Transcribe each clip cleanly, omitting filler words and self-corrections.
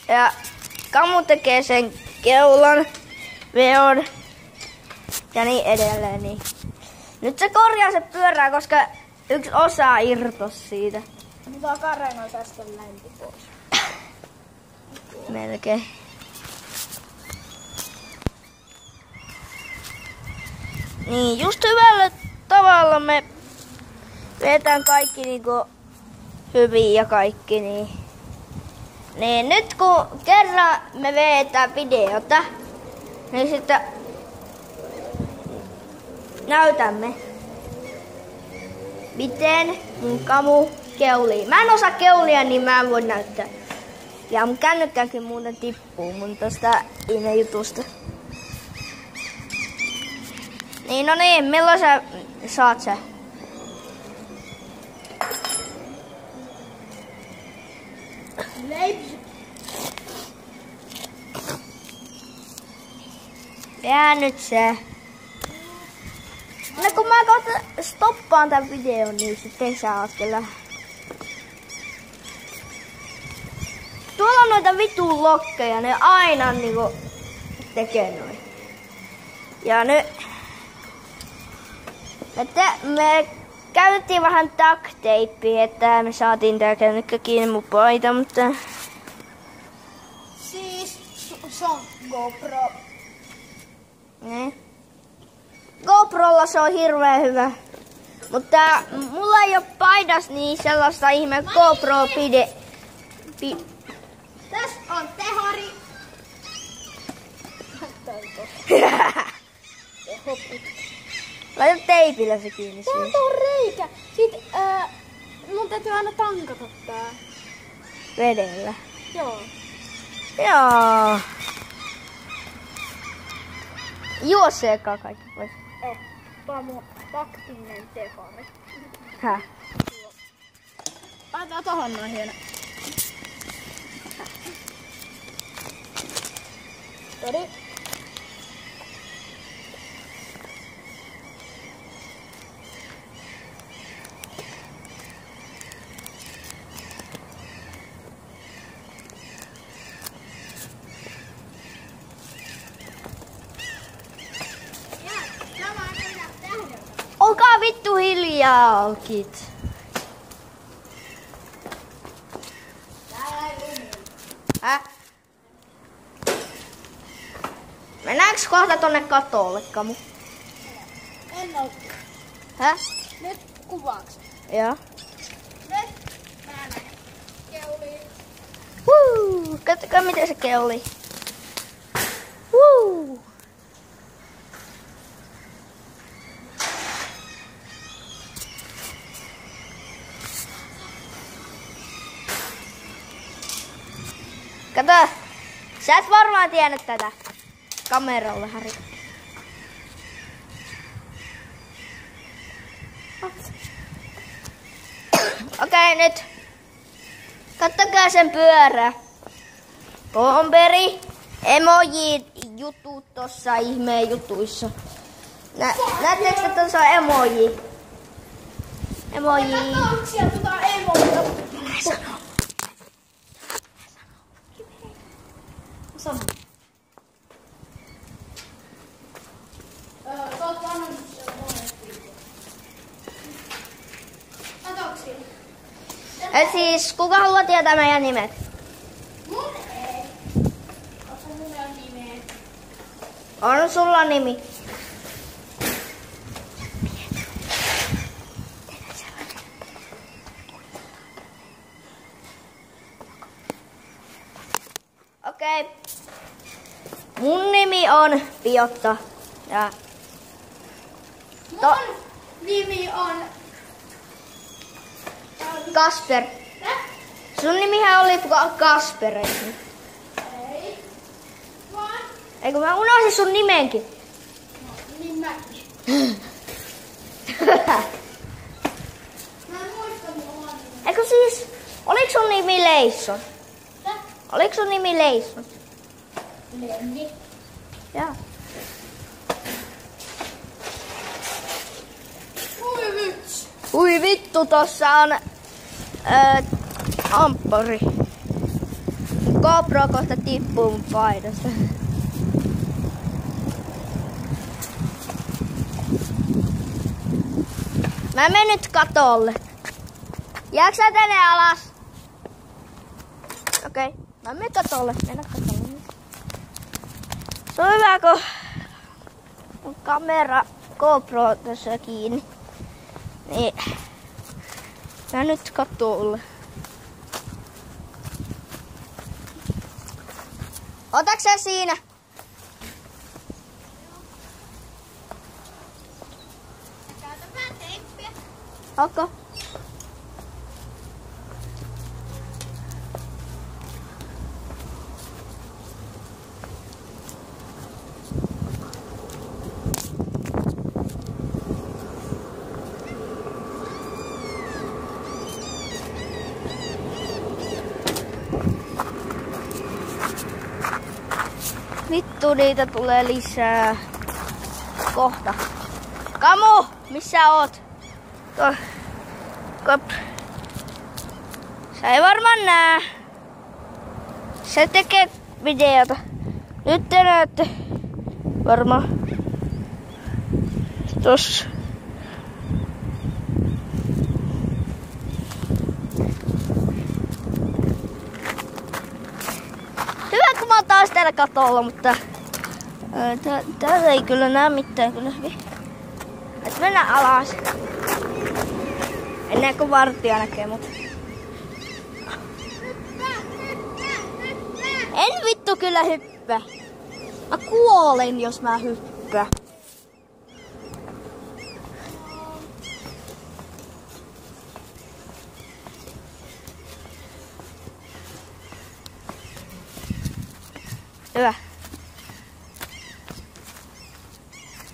Ja Kamu tekee sen keulan, veon ja niin edelleen. Niin. Nyt se korjaa se pyörää, koska yksi osa irtos siitä. Mutta Karen tästä lämpi pois. Melkein. Niin, just hyvällä tavalla me vedetään kaikki niinku hyvin ja kaikki niin. Niin nyt kun kerran me vedetään videota, niin sitten näytämme, miten mun Kamu keulii. Mä en osaa keulia, niin mä en voi näyttää. Ja mun kännykkäkin muuten tippuu mun tosta jutusta. Niin no niin, milloin sä saat se? Leipsi. Jää nyt se. No kun mä kohta stoppaan tän videon, niin sitten sä oot kyllä. Tuolla on noita vitun lokkeja, ne aina niinku tekee noin. Ja nyt me käytettiin vähän duct tapea, että me saatiin tää kännykkä kiinni mun paita, mutta Siis se on GoPro. niin. GoProlla se on hirveän hyvä. Mutta mulla ei oo paidas niin sellaista ihme GoPro Tässä on tehari. Laita teipillä se kiinni Tää siihen. on reikä. Sitten mun täytyy aina tankata tää. Vedellä. Joo. Joo. Juo se eka kaikki pois. Tää on mun taktinen tehari. Häh? Laitetaan tohon noin hieno. Tori. Olkaa vittu hiljaa, olkit. Häh? Mennäänkö kohta tonne katolle, Kamu? En oo. Häh? Nyt kuvaaks. Joo. Nyt mä näen. Keuli. Katsokaa miten se keuli. Woo! Kato, sä et varmaan tiennyt tätä. Kameralla Harri. Okei, nyt. Kattokaa sen pyörä. Pomperi, emoji jutut tossa ihmeen jutuissa. Näettekö, että tuossa on emoji? Emoji. Katoksia tota emoita. Sano. Oot vanhannut sen monesti. Katoksia. Et siis, kuka haluaa tietää meidän nimet? Mun ei. Onko mulla nimeä? On sulla nimi. Okei. Mun nimi on Piotta. Ja Mun nimi on... Kasper. Sun nimihän oli Kasper, eikö? Ei. Vaan... Eikö mä unohdin sun nimenkin? No, niin mäkin. Mä en muista mun oman nimen. Eikö siis, oliko sun nimi Leisson? Oliko sun nimi Leisson? Lenni. Joo. Ui vitsi. Ui vittu, tossa on amppari. GoPro kohta tippuu mun paidasta. Mä menen nyt katolle. Jääksä tänne alas? Okei. Mä menen katolle. Mennä katolle. Se on hyvä, kun mun kamera GoPro tässä kiinni. Niin. Mä nyt katolle. Otaks sä siinä? Käytäpä teippiä. Onko? Vittu, niitä tulee lisää. Kohta. Kamu, missä oot? Sä ei varmaan näe. Se tekee videota. Nyt te näette varmaan. Tossa. Hyvä, kun mä oon taas täällä katolla, mutta täällä ei kyllä näe mitään kyllä hyvin. Et mennään alas. Ennen kuin vartija näkee mut. En vittu kyllä hyppää. Mä kuolen, jos mä hyppään. Hyvä.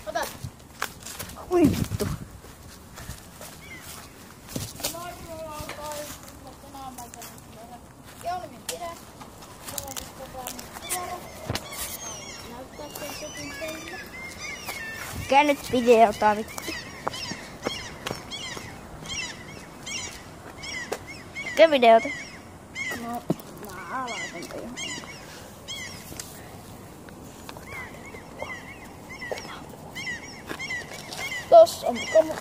Ota. Ui vittu. Käy nyt videota vittu. Käy videota. No, mä laitan tähän. Tossa on kamu.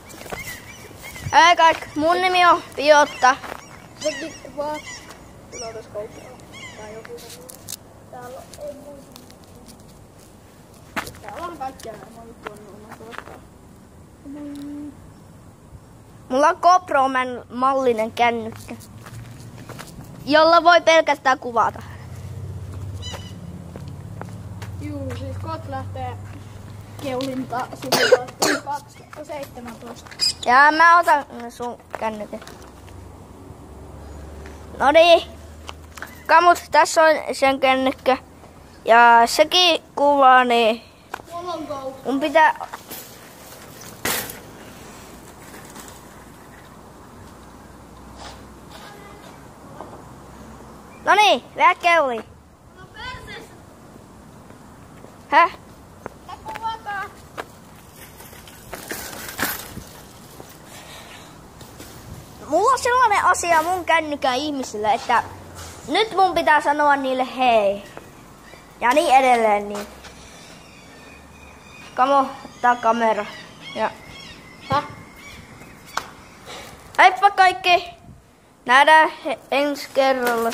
Hei kaikki, mun nimi on Piotta. Se vittu vaan. Tulotas GoPro. Tai joku se. Täällä ei muista. Täällä on kaikkia nämä. Mä oon tuonut oman tuosta. Mulla on GoPro-mallinen kännykkä, jolla voi pelkästään kuvata. Juu, siis kot lähtee keulinta sivulla 2017. Ja mä otan sun kännykän. Noniin. Kamut, tässä on sen kännykkä. Ja sekin kuvaa, niin Mulla on GoPro. mun pitää... Noniin, lähde keuliin. No perseessä. Häh? Mä kuvataan. Mulla on sellainen asia mun kännykän ihmisille, että nyt mun pitää sanoa niille hei. Ja niin edelleen niin. Kamo, tää kamera. Ja. Häh? Heippa kaikki! Nähdään ensi kerralla.